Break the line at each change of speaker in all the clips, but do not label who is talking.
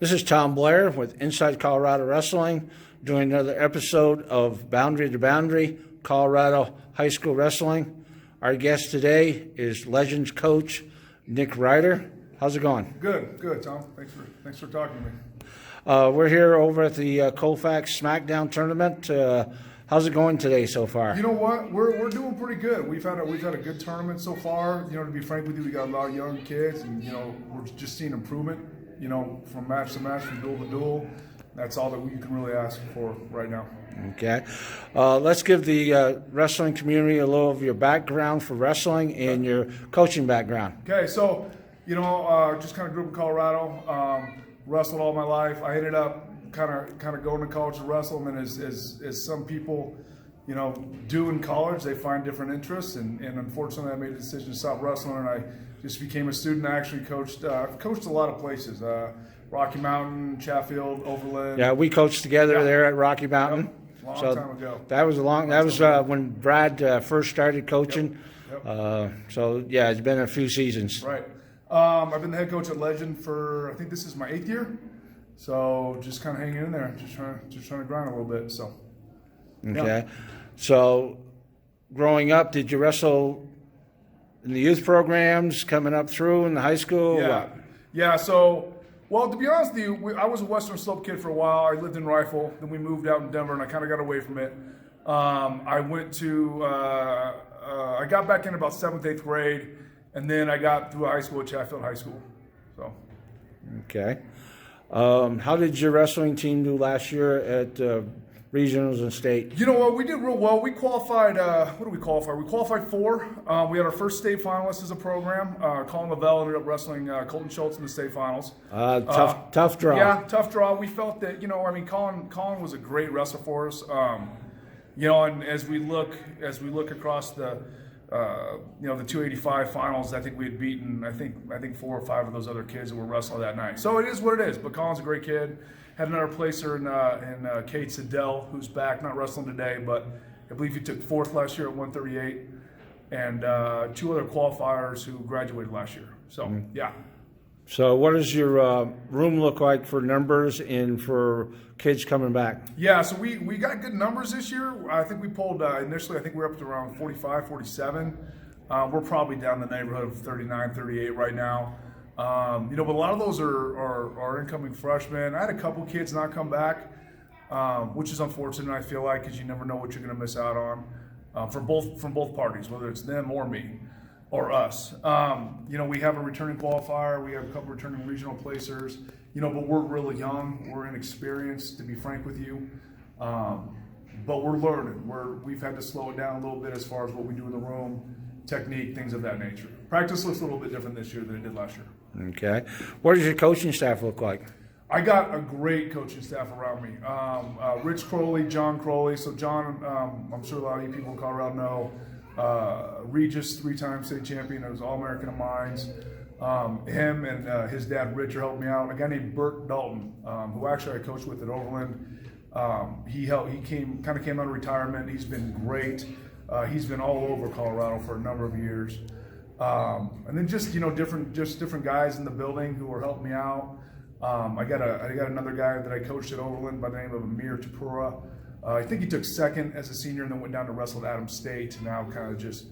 This is Tom Blair with Inside Colorado Wrestling, doing another episode of Boundary to Boundary, Colorado High School Wrestling. Our guest today is Legends coach Nick Ryder. How's it going?
Good, Tom. Thanks for talking to me.
We're here over at the Colfax SmackDown tournament. How's it going today so far?
You know what? We're doing pretty good. We've had a good tournament so far. You know, to be frank with you, we got a lot of young kids, and you know, we're just seeing improvement. You know, from match to match, from duel to duel. That's all that you can really ask for right now.
Okay. Let's give the wrestling community a little of your background for wrestling and your coaching background.
Okay, so, you know, just kind of grew up in Colorado, wrestled all my life. I ended up kind of going to college to wrestle, and as some people, you know, do in college, they find different interests, and unfortunately I made a decision to stop wrestling, and I just became a student. I actually coached a lot of places, Rocky Mtn, Chatfield, Overland.
Yeah, we coached together there at Rocky Mtn.
Yep. Long time ago.
That was when Brad first started coaching.
Yep.
So yeah, it's been a few seasons.
Right. I've been the head coach at Legend for, I think this is my 8th year. So just kind of hanging in there, just trying to grind a little bit. So.
Okay.
Yeah.
So, growing up, did you wrestle in the youth programs coming up through in the high school?
Yeah. Yeah. So, well, to be honest with you, I was a Western Slope kid for a while. I lived in Rifle. Then we moved out in Denver, and I kind of got away from it. I went to, I got back in about 7th, 8th grade, and then I got through high school at Chatfield High School. So.
Okay. How did your wrestling team do last year at regionals and state?
You know what? We did real well. We qualified. What did we qualify? We qualified 4. We had our first state finalist as a program. Colin Lavelle ended up wrestling Colton Schultz in the state finals.
Tough draw.
Yeah, tough draw. We felt that, you know, I mean, Colin was a great wrestler for us. You know, and as we look across the you know, the 285 finals, I think we had beaten I think 4 or 5 of those other kids that were wrestling that night. So it is what it is. But Colin's a great kid. Had another placer in Kate Siddell, who's back, not wrestling today, but I believe he took 4th last year at 138, and 2 other qualifiers who graduated last year. So yeah.
So what does your room look like for numbers and for kids coming back?
Yeah, so we got good numbers this year. I think we pulled initially, I think we were up to around 45, 47. We're probably down in the neighborhood of 39, 38 right now. You know, but a lot of those are incoming freshmen. I had a couple kids not come back, which is unfortunate, I feel like, because you never know what you're going to miss out on from both parties, whether it's them or me. Or us. You know, we have a returning qualifier. We have a couple returning regional placers. You know, but we're really young. We're inexperienced, to be frank with you. But we're learning. We've had to slow it down a little bit as far as what we do in the room, technique, things of that nature. Practice looks a little bit different this year than it did last year.
Okay. What does your coaching staff look like?
I got a great coaching staff around me. Rich Crowley, John Crowley. So John, I'm sure a lot of you people in Colorado know. Regis, 3-time state champion, was All-American of Mines. Him and his dad Rich are helping me out. A guy named Bert Dalton, who actually I coached with at Overland. He came out of retirement. He's been great. He's been all over Colorado for a number of years. And then just, you know, different guys in the building who are helping me out. I got another guy that I coached at Overland by the name of Amir Tapura. I think he took 2nd as a senior and then went down to wrestle at Adams State. Now kind of just,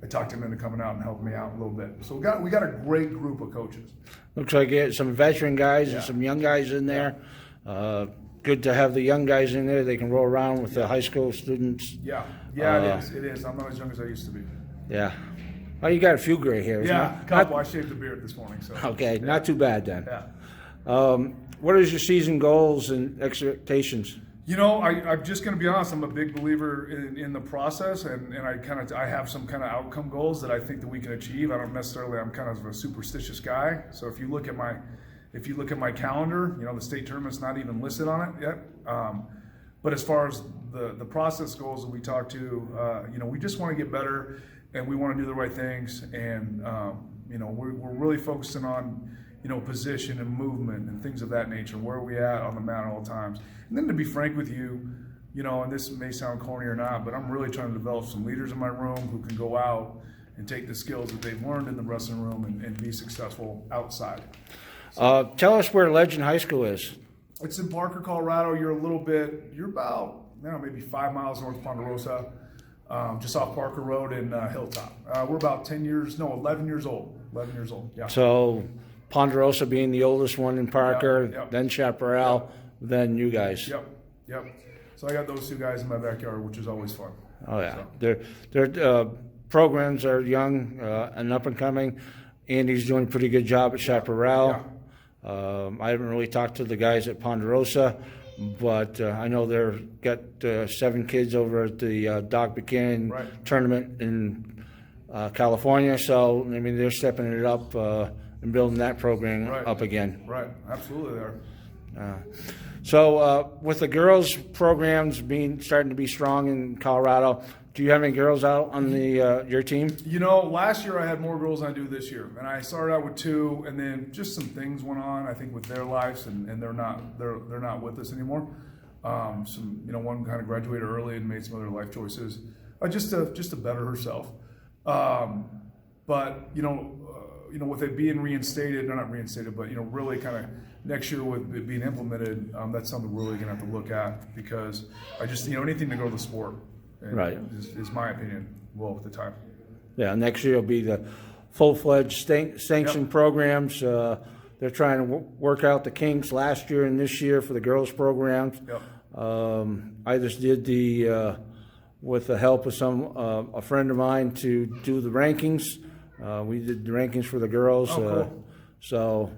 I talked him into coming out and helping me out a little bit. So we got a great group of coaches.
Looks like you had some veteran guys and some young guys in there.
Yeah.
Good to have the young guys in there. They can roll around with the high school students.
Yeah, it is. I'm not as young as I used to be.
Yeah. Well, you got a few gray hairs.
Yeah, a couple. I shaved the beard this morning. So.
Okay, yeah. Not too bad then.
Yeah.
What is your season goals and expectations?
You know, I'm just going to be honest. I'm a big believer in the process, and I have some kind of outcome goals that I think that we can achieve. I'm kind of a superstitious guy. So if you look at my calendar, you know, the state tournament's not even listed on it yet. But as far as the process goals that we talk to, you know, we just want to get better, and we want to do the right things, and you know, we're really focusing on, you know, position and movement and things of that nature. Where are we at on the mat at all times? And then to be frank with you, you know, and this may sound corny or not, but I'm really trying to develop some leaders in my room who can go out and take the skills that they've learned in the wrestling room and be successful outside.
Tell us where Legend High School is.
It's in Parker, Colorado. You're about, maybe 5 miles north of Ponderosa, just off Parker Road in Hilltop. We're about 11 years old. 11 years old, yeah.
So Ponderosa being the oldest one in Parker,
Yep.
then Chaparral, then you guys.
Yep. So I got those two guys in my backyard, which is always fun.
Oh, yeah.
So.
Their programs are young and up and coming. Andy's doing a pretty good job at Chaparral. I haven't really talked to the guys at Ponderosa, but I know they've got 7 kids over at the Doc Buchanan tournament in California. So, I mean, they're stepping it up and building that program up again.
Right, absolutely they are.
So with the girls' programs starting to be strong in Colorado, do you have any girls out on your team?
Last year I had more girls than I do this year, and I started out with 2, and then just some things went on, I think, with their lives, and they're not with us anymore. One kind of graduated early and made some other life choices, just to better herself. But with it being reinstated, not reinstated, but really kind of next year with it being implemented, that's something we're really gonna have to look at, because I just anything to grow the sport. Is my opinion. Well, at the time.
Yeah, next year will be the full-fledged sanctioned programs. They're trying to work out the kinks last year and this year for the girls' programs. I just did with the help of a friend of mine, to do the rankings. We did the rankings for the girls.
Cool.
So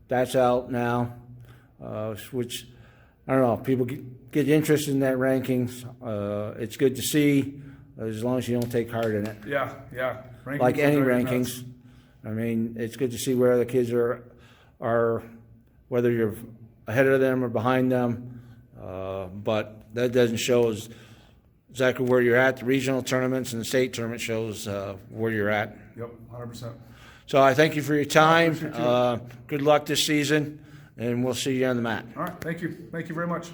that's out now, which, I don't know, people get interested in that rankings. It's good to see, as long as you don't take heart in it.
Yeah.
Rankings like any rankings. Nuts. I mean, it's good to see where the kids are, whether you're ahead of them or behind them. But that doesn't show exactly where you're at. The regional tournaments and the state tournament shows where you're at.
Yep, 100%.
So I thank you for your time. Good luck this season, and we'll see you on the mat.
All right, thank you. Thank you very much.